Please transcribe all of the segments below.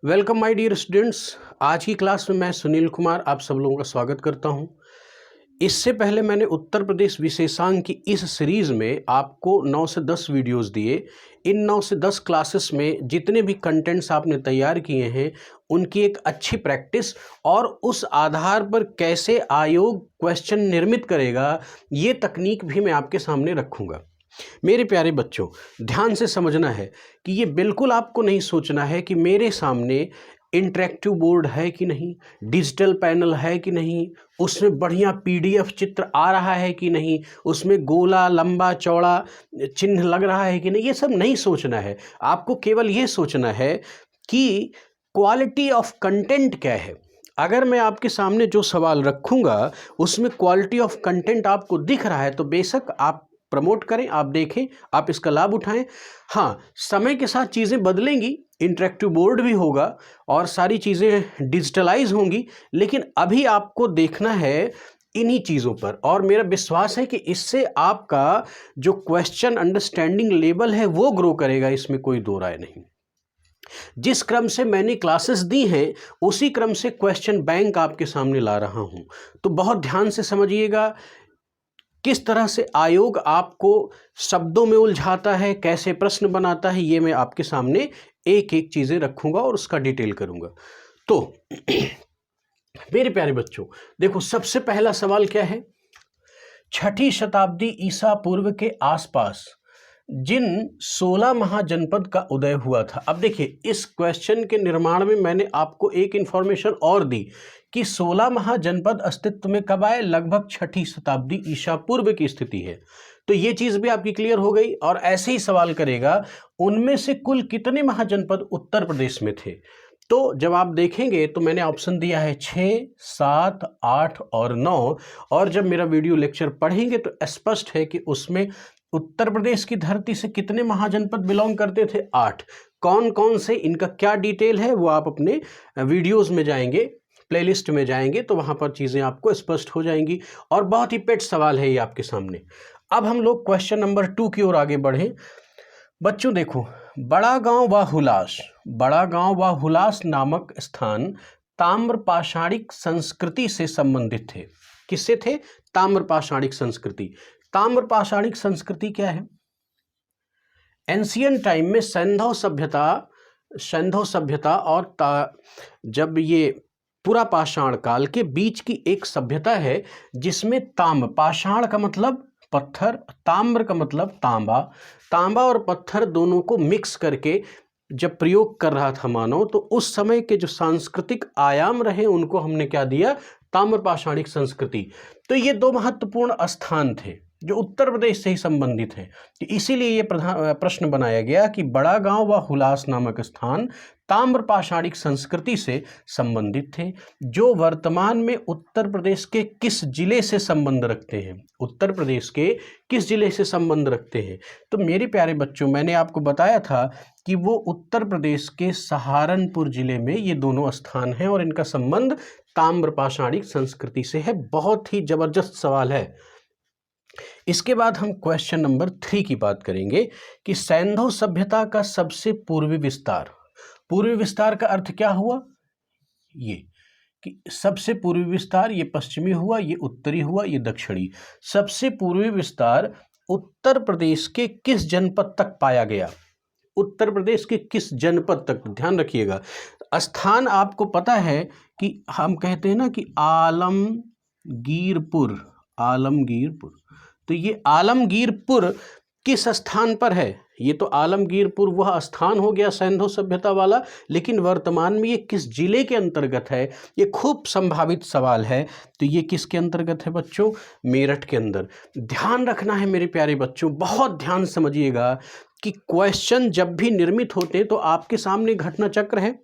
Welcome my dear students. आज की class में मैं सुनील कुमार आप सब लोगों का स्वागत करता हूं। इससे पहले मैंने उत्तर प्रदेश विशेषांक की इस सीरीज़ में आपको 9 से 10 वीडियोस दिए। इन 9 से 10 क्लासेस में जितने भी कंटेंट्स आपने तैयार किए हैं उनकी एक अच्छी प्रैक्टिस और उस आधार पर कैसे आयोग क्वेश्चन निर्मित करेगा ये तकनीक भी मैं आपके सामने रखूँगा। मेरे प्यारे बच्चों, ध्यान से समझना है कि ये बिल्कुल आपको नहीं सोचना है कि मेरे सामने इंटरेक्टिव बोर्ड है कि नहीं, डिजिटल पैनल है कि नहीं, उसमें बढ़िया पीडीएफ चित्र आ रहा है कि नहीं, उसमें गोला लंबा चौड़ा चिन्ह लग रहा है कि नहीं। ये सब नहीं सोचना है। आपको केवल ये सोचना है कि क्वालिटी ऑफ कंटेंट क्या है। अगर मैं आपके सामने जो सवाल रखूंगा उसमें क्वालिटी ऑफ कंटेंट आपको दिख रहा है तो बेशक आप प्रमोट करें, आप देखें, आप इसका लाभ उठाएं। हाँ, समय के साथ चीज़ें बदलेंगी, इंटरेक्टिव बोर्ड भी होगा और सारी चीज़ें डिजिटलाइज होंगी, लेकिन अभी आपको देखना है इन्हीं चीज़ों पर। और मेरा विश्वास है कि इससे आपका जो क्वेश्चन अंडरस्टैंडिंग लेवल है वो ग्रो करेगा, इसमें कोई दो राय नहीं। जिस क्रम से मैंने क्लासेस दी हैं उसी क्रम से क्वेश्चन बैंक आपके सामने ला रहा हूं, तो बहुत ध्यान से समझिएगा किस तरह से आयोग आपको शब्दों में उलझाता है, कैसे प्रश्न बनाता है। ये मैं आपके सामने एक एक चीज़ें रखूंगा और उसका डिटेल करूंगा। तो मेरे प्यारे बच्चों, देखो सबसे पहला सवाल क्या है। 6ठी शताब्दी ईसा पूर्व के आसपास जिन 16 महाजनपद का उदय हुआ था। अब देखिए, इस क्वेश्चन के निर्माण में मैंने आपको एक इंफॉर्मेशन और दी कि 16 महाजनपद अस्तित्व में कब आए। लगभग 6ठी शताब्दी ईसा पूर्व की स्थिति है। तो ये चीज़ भी आपकी क्लियर हो गई। और ऐसे ही सवाल करेगा, उनमें से कुल कितने महाजनपद उत्तर प्रदेश में थे। तो जब आप देखेंगे तो मैंने ऑप्शन दिया है 6, 7, 8 और 9। और जब मेरा वीडियो लेक्चर पढ़ेंगे तो स्पष्ट है कि उसमें उत्तर प्रदेश की धरती से कितने महाजनपद बिलोंग करते थे। 8। कौन कौन से, इनका क्या डिटेल है वो आप अपने वीडियोस में जाएंगे, प्लेलिस्ट में जाएंगे तो वहां पर चीज़ें आपको स्पष्ट हो जाएंगी। और बहुत ही पेट सवाल है ये आपके सामने। अब हम लोग क्वेश्चन नंबर 2 की ओर आगे बढ़ें। बच्चों देखो, बड़ा गांव व हुलास नामक स्थान ताम्र पाषाणिक संस्कृति से संबंधित थे। किससे थे? ताम्र पाषाणिक संस्कृति। ताम्र पाषाणिक संस्कृति क्या है? एंशियंट टाइम में सैंधव सभ्यता और जब ये पूरा पाषाण काल के बीच की एक सभ्यता है जिसमें पाषाण का मतलब पत्थर, ताम्र का मतलब तांबा और पत्थर दोनों को मिक्स करके जब प्रयोग कर रहा था मानव, तो उस समय के जो सांस्कृतिक आयाम रहे उनको हमने क्या दिया? ताम्र पाषाणिक संस्कृति। तो ये दो महत्वपूर्ण स्थान थे जो उत्तर प्रदेश से ही संबंधित हैं। तो इसीलिए ये प्रश्न बनाया गया कि बड़ा गांव व हुलास नामक स्थान ताम्र पाषाणिक संस्कृति से संबंधित थे, जो वर्तमान में उत्तर प्रदेश के किस जिले से संबंध रखते हैं। उत्तर प्रदेश के किस जिले से संबंध रखते हैं? तो मेरे प्यारे बच्चों, मैंने आपको बताया था कि वो उत्तर प्रदेश के सहारनपुर जिले में ये दोनों स्थान हैं और इनका संबंध ताम्र पाषाणिक संस्कृति से है। बहुत ही जबरदस्त सवाल है। इसके बाद हम क्वेश्चन नंबर 3 की बात करेंगे कि सैंधव सभ्यता का सबसे पूर्वी विस्तार। पूर्वी विस्तार का अर्थ क्या हुआ? ये कि सबसे पूर्वी विस्तार, ये पश्चिमी हुआ, ये उत्तरी हुआ, ये दक्षिणी। सबसे पूर्वी विस्तार उत्तर प्रदेश के किस जनपद तक पाया गया? उत्तर प्रदेश के किस जनपद तक? ध्यान रखिएगा, स्थान आपको पता है कि हम कहते हैं ना कि आलमगीरपुर। तो ये आलमगीरपुर किस स्थान पर है? ये तो आलमगीरपुर वह स्थान हो गया सैंधव सभ्यता वाला, लेकिन वर्तमान में ये किस जिले के अंतर्गत है? ये खूब संभावित सवाल है। तो ये किसके अंतर्गत है बच्चों? मेरठ के अंदर। ध्यान रखना है मेरे प्यारे बच्चों, बहुत ध्यान समझिएगा कि क्वेश्चन जब भी निर्मित होते हैं तो आपके सामने घटना चक्र है।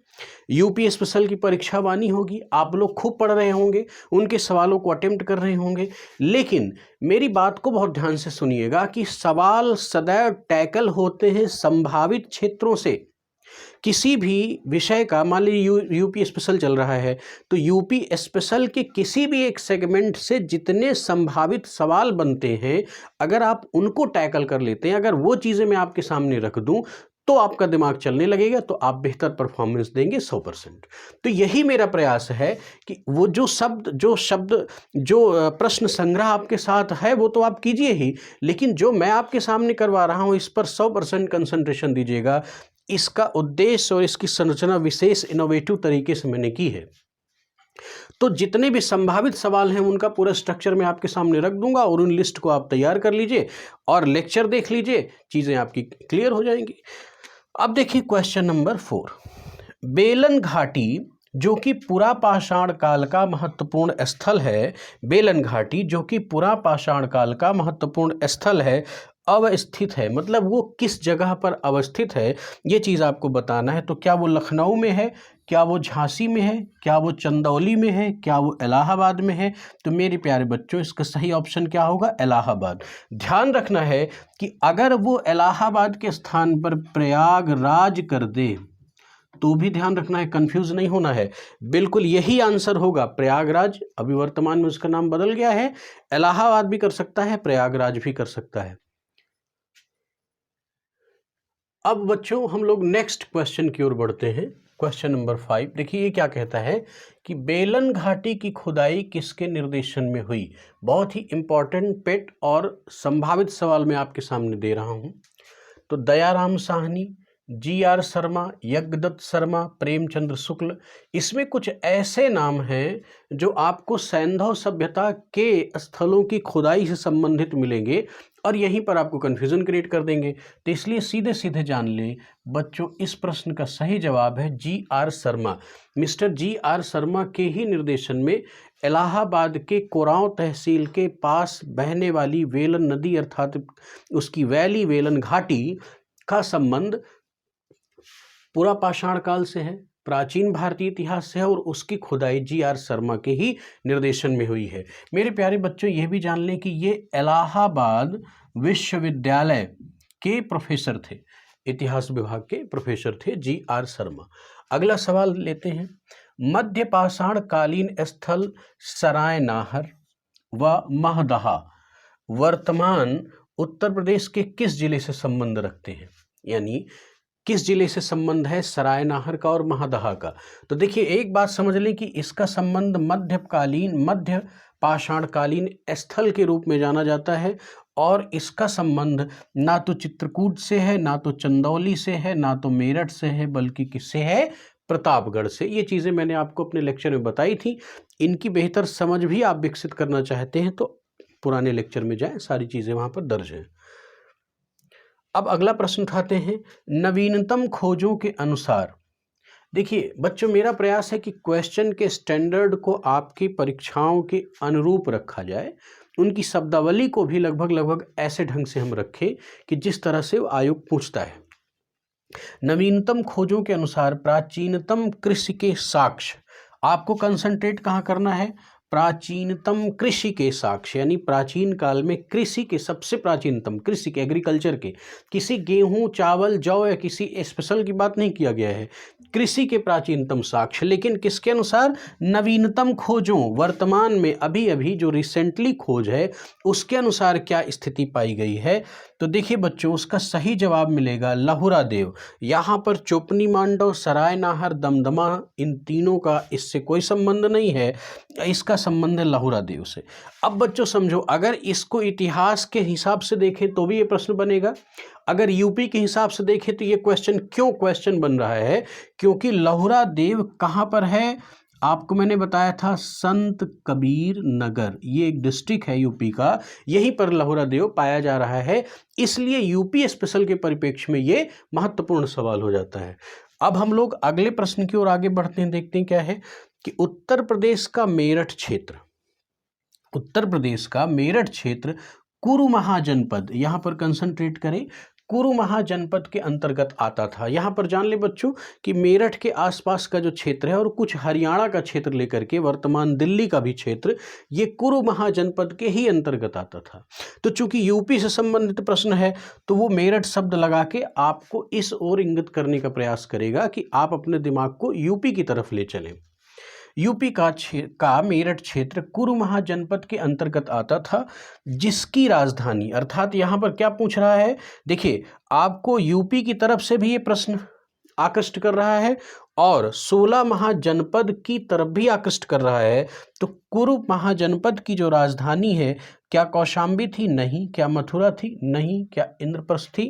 यूपी स्पेशल की परीक्षा वानी होगी, आप लोग खूब पढ़ रहे होंगे, उनके सवालों को अटेम्प्ट कर रहे होंगे, लेकिन मेरी बात को बहुत ध्यान से सुनिएगा कि सवाल सदैव टैकल होते हैं संभावित क्षेत्रों से। किसी भी विषय का, मान लीजिए यूपी स्पेशल चल रहा है तो यूपी स्पेशल के किसी भी एक सेगमेंट से जितने संभावित सवाल बनते हैं, अगर आप उनको टैकल कर लेते हैं, अगर वो चीज़ें मैं आपके सामने रख दूं तो आपका दिमाग चलने लगेगा, तो आप बेहतर परफॉर्मेंस देंगे 100%। तो यही मेरा प्रयास है कि वो जो प्रश्न संग्रह आपके साथ है वो तो आप कीजिए ही, लेकिन जो मैं आपके सामने करवा रहा हूँ इस पर 100% कंसंट्रेशन दीजिएगा। इसका उद्देश्य और इसकी संरचना विशेष इनोवेटिव तरीके से मैंने की है। तो जितने भी संभावित सवाल हैं उनका पूरा स्ट्रक्चर मैं आपके सामने रख दूंगा और उन लिस्ट को आप तैयार कर लीजिए और लेक्चर देख लीजिए, चीज़ें आपकी क्लियर हो जाएंगी। अब देखिए क्वेश्चन नंबर 4, बेलन घाटी जो कि पुरापाषाण काल का महत्वपूर्ण स्थल है, बेलन घाटी जो कि पुरापाषाण काल का महत्वपूर्ण स्थल है, अवस्थित है, मतलब वो किस जगह पर अवस्थित है ये चीज़ आपको बताना है। तो क्या वो लखनऊ में है, क्या वो झांसी में है, क्या वो चंदौली में है, क्या वो इलाहाबाद में है? तो मेरे प्यारे बच्चों इसका सही ऑप्शन क्या होगा? इलाहाबाद। ध्यान रखना है कि अगर वो इलाहाबाद के स्थान पर प्रयागराज कर दे तो भी ध्यान रखना है, कंफ्यूज नहीं होना है, बिल्कुल यही आंसर होगा प्रयागराज। अभी वर्तमान में उसका नाम बदल गया है, इलाहाबाद भी कर सकता है, प्रयागराज भी कर सकता है। अब बच्चों हम लोग नेक्स्ट क्वेश्चन की ओर बढ़ते हैं। क्वेश्चन नंबर 5 देखिए ये क्या कहता है कि बेलन घाटी की खुदाई किसके निर्देशन में हुई? बहुत ही इंपॉर्टेंट पेट और संभावित सवाल मैं आपके सामने दे रहा हूं। तो दयाराम साहनी, जी.आर. शर्मा, यज्ञदत्त शर्मा, प्रेमचंद्र शुक्ल, इसमें कुछ ऐसे नाम हैं जो आपको सैंधव सभ्यता के स्थलों की खुदाई से संबंधित मिलेंगे और यहीं पर आपको कन्फ्यूजन क्रिएट कर देंगे। तो इसलिए सीधे सीधे जान लें बच्चों, इस प्रश्न का सही जवाब है G.R.. Sharma. Mister G.R.. Sharma के ही निर्देशन में इलाहाबाद के कोरांव तहसील के पास बहने वाली वेलन नदी अर्थात उसकी वैली वेलन घाटी का संबंध पुरापाषाण काल से है, प्राचीन भारतीय इतिहास से है और उसकी खुदाई जी.आर. शर्मा के ही निर्देशन में हुई है। मेरे प्यारे बच्चों यह भी जान लें कि ये इलाहाबाद विश्वविद्यालय के प्रोफेसर थे, इतिहास विभाग के प्रोफेसर थे जी.आर. शर्मा। अगला सवाल लेते हैं, मध्य पाषाण कालीन स्थल सराय नाहर व महदहा वर्तमान उत्तर प्रदेश के किस जिले से संबंध रखते हैं? यानी किस जिले से संबंध है सराय नाहर का और महदहा का? तो देखिए एक बात समझ लें कि इसका संबंध मध्य पाषाणकालीन स्थल के रूप में जाना जाता है और इसका संबंध ना तो चित्रकूट से है, ना तो चंदौली से है, ना तो मेरठ से है, बल्कि किससे है? प्रतापगढ़ से। ये चीज़ें मैंने आपको अपने लेक्चर में बताई थी। इनकी बेहतर समझ भी आप विकसित करना चाहते हैं तो पुराने लेक्चर में जाएं, सारी चीज़ें वहाँ पर दर्ज हैं। अब अगला प्रश्न उठाते हैं, नवीनतम खोजों के अनुसार। देखिए बच्चों मेरा प्रयास है कि क्वेश्चन के स्टैंडर्ड को आपकी परीक्षाओं के अनुरूप रखा जाए, उनकी शब्दावली को भी लगभग ऐसे ढंग से हम रखें कि जिस तरह से आयोग पूछता है। नवीनतम खोजों के अनुसार प्राचीनतम कृषि के साक्ष्य, आपको कंसंट्रेट कहाँ करना है? प्राचीनतम कृषि के साक्ष्य, यानी प्राचीन काल में कृषि के सबसे प्राचीनतम, कृषि के एग्रीकल्चर के, किसी गेहूं चावल जौ या किसी स्पेशल की बात नहीं किया गया है, कृषि के प्राचीनतम साक्ष्य। लेकिन किसके अनुसार? नवीनतम खोजों, वर्तमान में अभी अभी जो रिसेंटली खोज है उसके अनुसार क्या स्थिति पाई गई है? तो देखिए बच्चों उसका सही जवाब मिलेगा लहुरा देव। यहाँ पर चोपनी मांडव, सराय नाहर, दमदमा, इन तीनों का इससे कोई संबंध नहीं है, इसका संबंध है लहुरा देव से। अब बच्चों समझो, अगर इसको इतिहास के हिसाब से देखें तो भी ये प्रश्न बनेगा, अगर यूपी के हिसाब से देखें तो ये क्वेश्चन बन रहा है क्योंकि लहुरा देव कहाँ पर है? आपको मैंने बताया था संत कबीर नगर, ये एक डिस्ट्रिक्ट है यूपी का, यहीं पर लहुरा देव पाया जा रहा है, इसलिए यूपी स्पेशल के परिप्रेक्ष्य में ये महत्वपूर्ण सवाल हो जाता है। अब हम लोग अगले प्रश्न की ओर आगे बढ़ते हैं, देखते हैं क्या है कि उत्तर प्रदेश का मेरठ क्षेत्र कुरु महाजनपद, यहाँ पर कंसंट्रेट करें, कुरु महाजनपद के अंतर्गत आता था। यहाँ पर जान ले बच्चों कि मेरठ के आसपास का जो क्षेत्र है और कुछ हरियाणा का क्षेत्र लेकर के वर्तमान दिल्ली का भी क्षेत्र, ये कुरु महाजनपद के ही अंतर्गत आता था। तो चूंकि यूपी से संबंधित प्रश्न है तो वो मेरठ शब्द लगा के आपको इस ओर इंगित करने का प्रयास करेगा कि आप अपने दिमाग को यूपी की तरफ ले चलें। यूपी का मेरठ क्षेत्र कुरु महाजनपद के अंतर्गत आता था, जिसकी राजधानी, अर्थात यहाँ पर क्या पूछ रहा है, देखिए आपको यूपी की तरफ से भी ये प्रश्न आकृष्ट कर रहा है और 16 महाजनपद की तरफ भी आकृष्ट कर रहा है। तो कुरु महाजनपद की जो राजधानी है, क्या कौशाम्बी थी? नहीं। क्या मथुरा थी? नहीं। क्या इंद्रप्रस्थ थी?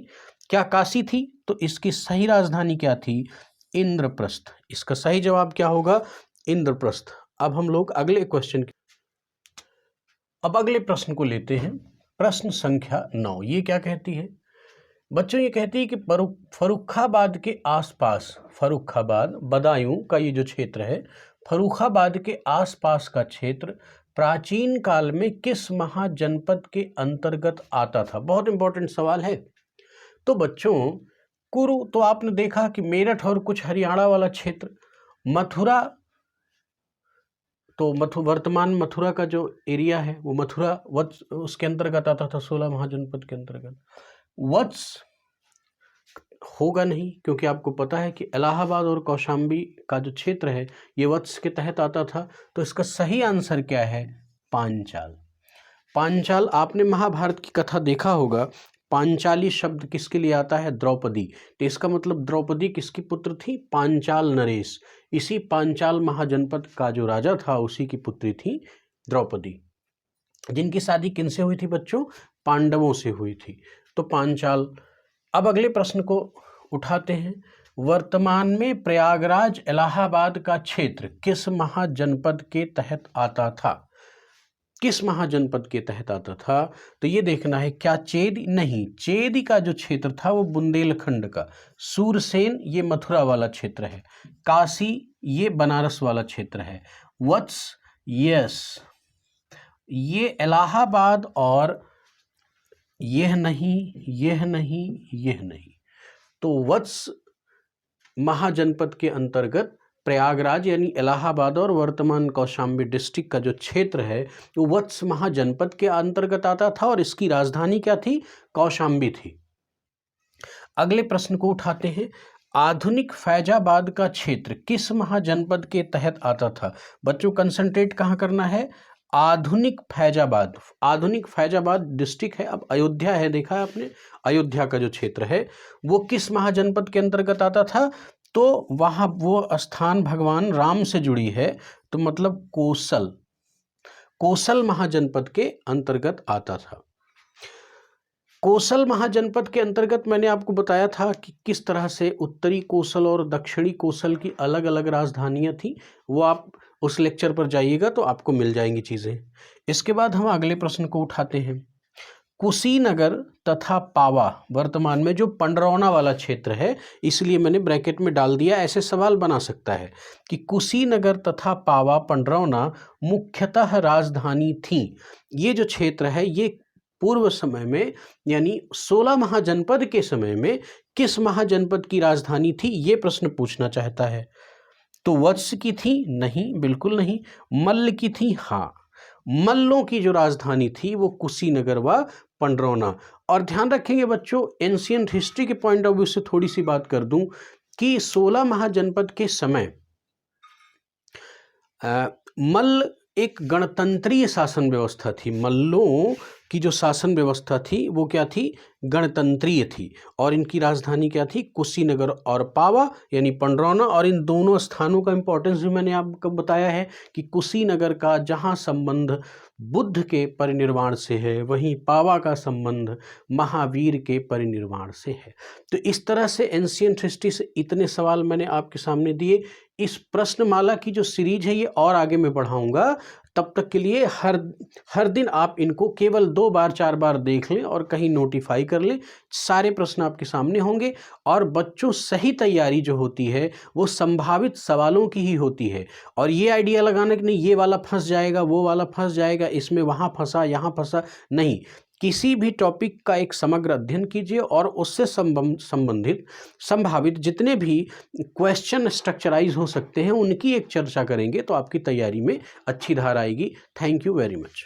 क्या काशी थी? तो इसकी सही राजधानी क्या थी? इंद्रप्रस्थ। इसका सही जवाब क्या होगा? इंद्रप्रस्थ। अब हम लोग अगले प्रश्न को लेते हैं। प्रश्न संख्या 9 ये क्या कहती है बच्चों? ये कहती है कि फर्रुखाबाद के आसपास, फर्रुखाबाद बदायूं का ये जो क्षेत्र है, फर्रुखाबाद के आसपास का क्षेत्र प्राचीन काल में किस महाजनपद के अंतर्गत आता था? बहुत इंपॉर्टेंट सवाल है। तो बच्चों कुरु तो आपने देखा कि मेरठ और कुछ हरियाणा वाला क्षेत्र, मथुरा तो वर्तमान मथुरा का जो एरिया है वो मथुरा वत्स उसके अंतर्गत आता था, 16 महाजनपद के अंतर्गत। वत्स होगा नहीं, क्योंकि आपको पता है कि इलाहाबाद और कौशाम्बी का जो क्षेत्र है ये वत्स के तहत आता था। तो इसका सही आंसर क्या है? पांचाल। पांचाल, आपने महाभारत की कथा देखा होगा, पांचाली शब्द किसके लिए आता है? द्रौपदी। तो इसका मतलब द्रौपदी किसकी पुत्र थी? पांचाल नरेश। इसी पांचाल महाजनपद का जो राजा था उसी की पुत्री थी द्रौपदी, जिनकी शादी किनसे हुई थी बच्चों? पांडवों से हुई थी। तो पांचाल। अब अगले प्रश्न को उठाते हैं। वर्तमान में प्रयागराज इलाहाबाद का क्षेत्र किस महाजनपद के तहत आता था? किस महाजनपद के तहत आता था? तो ये देखना है, क्या चेदी? नहीं, चेदी का जो क्षेत्र था वो बुंदेलखंड का। सूरसेन ये मथुरा वाला क्षेत्र है। काशी ये बनारस वाला क्षेत्र है। वत्स, यस, ये इलाहाबाद और यह नहीं, यह नहीं, यह नहीं। तो वत्स महाजनपद के अंतर्गत प्रयागराज यानी इलाहाबाद और वर्तमान कौशाम्बी डिस्ट्रिक्ट का जो क्षेत्र है वो वत्स महाजनपद के अंतर्गत आता था और इसकी राजधानी क्या थी? कौशाम्बी थी। अगले प्रश्न को उठाते हैं। आधुनिक फैजाबाद का क्षेत्र किस महाजनपद के तहत आता था? बच्चों कंसंट्रेट कहाँ करना है? आधुनिक फैजाबाद, आधुनिक फैजाबाद डिस्ट्रिक्ट है। अब अयोध्या है, देखा है आपने, अयोध्या का जो क्षेत्र है वो किस महाजनपद के अंतर्गत आता था? तो वहाँ वो स्थान भगवान राम से जुड़ी है, तो मतलब कोसल, कोसल महाजनपद के अंतर्गत आता था। कोसल महाजनपद के अंतर्गत मैंने आपको बताया था कि किस तरह से उत्तरी कोसल और दक्षिणी कोसल की अलग अलग राजधानियां थी। वो आप उस लेक्चर पर जाइएगा तो आपको मिल जाएंगी चीज़ें। इसके बाद हम अगले प्रश्न को उठाते हैं। कुशीनगर तथा पावा वर्तमान में जो पंडरौना वाला क्षेत्र है, इसलिए मैंने ब्रैकेट में डाल दिया, ऐसे सवाल बना सकता है कि कुशीनगर तथा पावा पंडरौना मुख्यतः राजधानी थी। ये जो क्षेत्र है ये पूर्व समय में यानी 16 महाजनपद के समय में किस महाजनपद की राजधानी थी? ये प्रश्न पूछना चाहता है। तो वत्स की थी? नहीं, बिल्कुल नहीं। मल्ल की थी? हाँ, मल्लों की जो राजधानी थी वो कुशीनगर व पंडरौना। और ध्यान रखेंगे बच्चों, एंशियंट हिस्ट्री के पॉइंट ऑफ व्यू से थोड़ी सी बात कर दूं कि 16 महाजनपद के समय मल्ल एक गणतंत्रीय शासन व्यवस्था थी। मल्लों की जो शासन व्यवस्था थी वो क्या थी? गणतंत्रीय थी। और इनकी राजधानी क्या थी? कुशीनगर और पावा यानी पंडरौना। और इन दोनों स्थानों का इंपॉर्टेंस भी मैंने आपको बताया है कि कुशीनगर का जहाँ संबंध बुद्ध के परिनिर्वाण से है, वहीं पावा का संबंध महावीर के परिनिर्वाण से है। तो इस तरह से एंशियंट हिस्ट्री से इतने सवाल मैंने आपके सामने दिए। इस प्रश्नमाला की जो सीरीज है ये और आगे मैं बढ़ाऊंगा। तब तक के लिए हर दिन आप इनको केवल 2 बार 4 बार देख लें और कहीं नोटिफाई कर लें। सारे प्रश्न आपके सामने होंगे। और बच्चों, सही तैयारी जो होती है वो संभावित सवालों की ही होती है। और ये आइडिया लगाना कि नहीं ये वाला फंस जाएगा, वो वाला फंस जाएगा, इसमें वहाँ फंसा, यहाँ फंसा, नहीं। किसी भी टॉपिक का एक समग्र अध्ययन कीजिए और उससे संबंधित संभावित जितने भी क्वेश्चन स्ट्रक्चराइज हो सकते हैं उनकी एक चर्चा करेंगे तो आपकी तैयारी में अच्छी धार आएगी। Thank you very much.